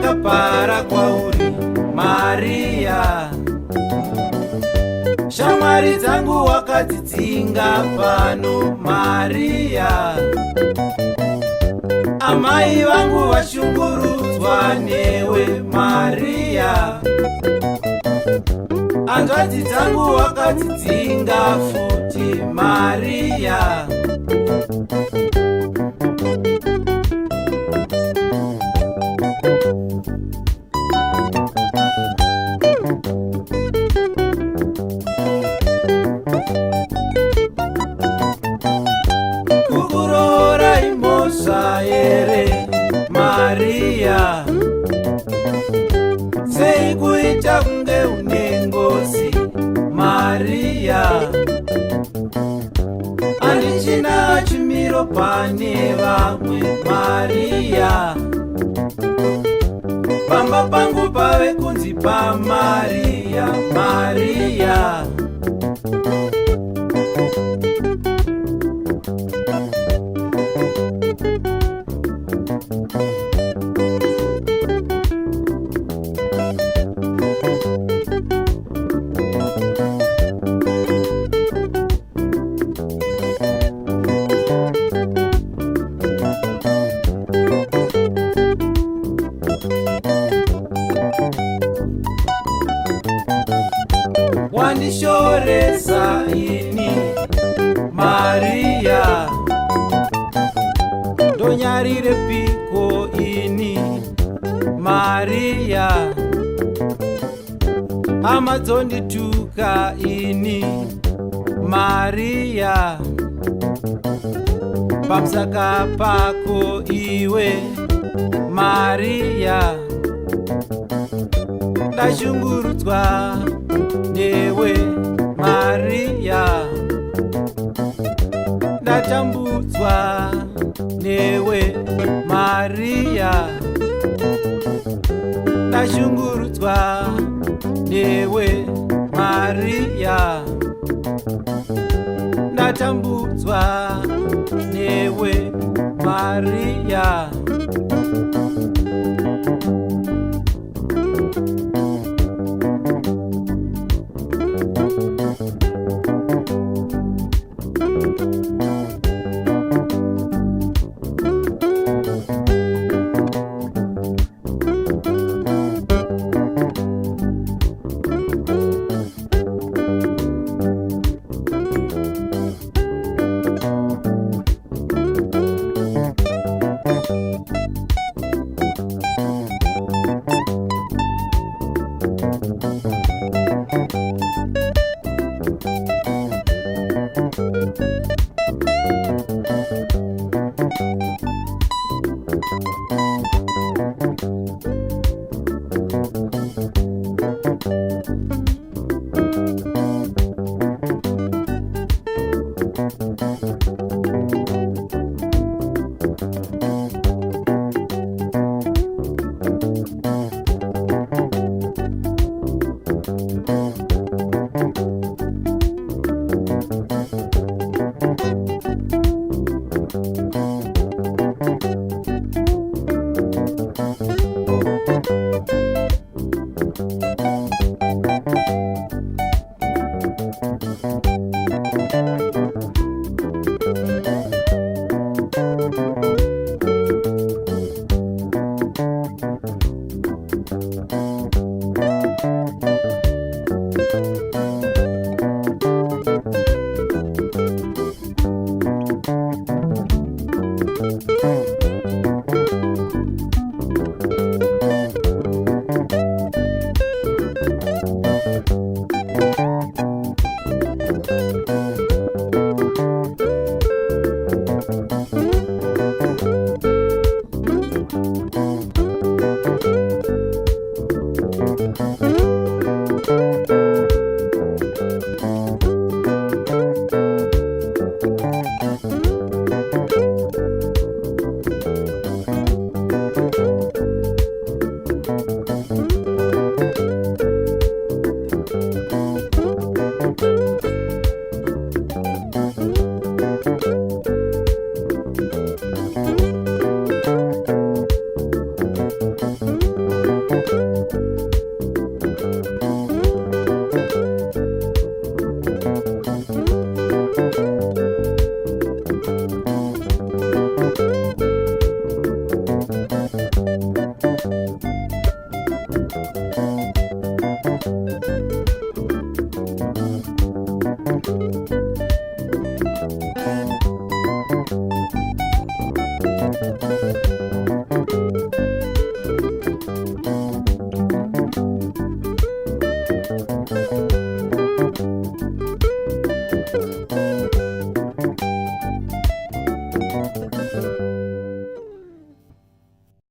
ndakapara kwauri Mariya. Shamwari dzangu wakadzidzinga pano Mariya. Amai vangu vashungurudzwa newe Mariya. Hanzvadzi dzangu wakadzidzinga futi Mariya. Kukuroora imhosva here Mariya. Sei kuita kunge une ngozi Mariya. Handichina chimiro pane vamwe Mariya. Pamba pangu pave kunzi paMariya, Mariya. Wandishoresa ini Mariya. Ndonyarire piko ini Mariya. Hama dzondituka ini Mariya. Pamusaka pako iwe Mariya. Ndashungurudzwa newe Mariya. Ndatambudzwa newe Mariya. Ndashungurudzwa newe Mariya. Ndatambudzwa newe Mariya.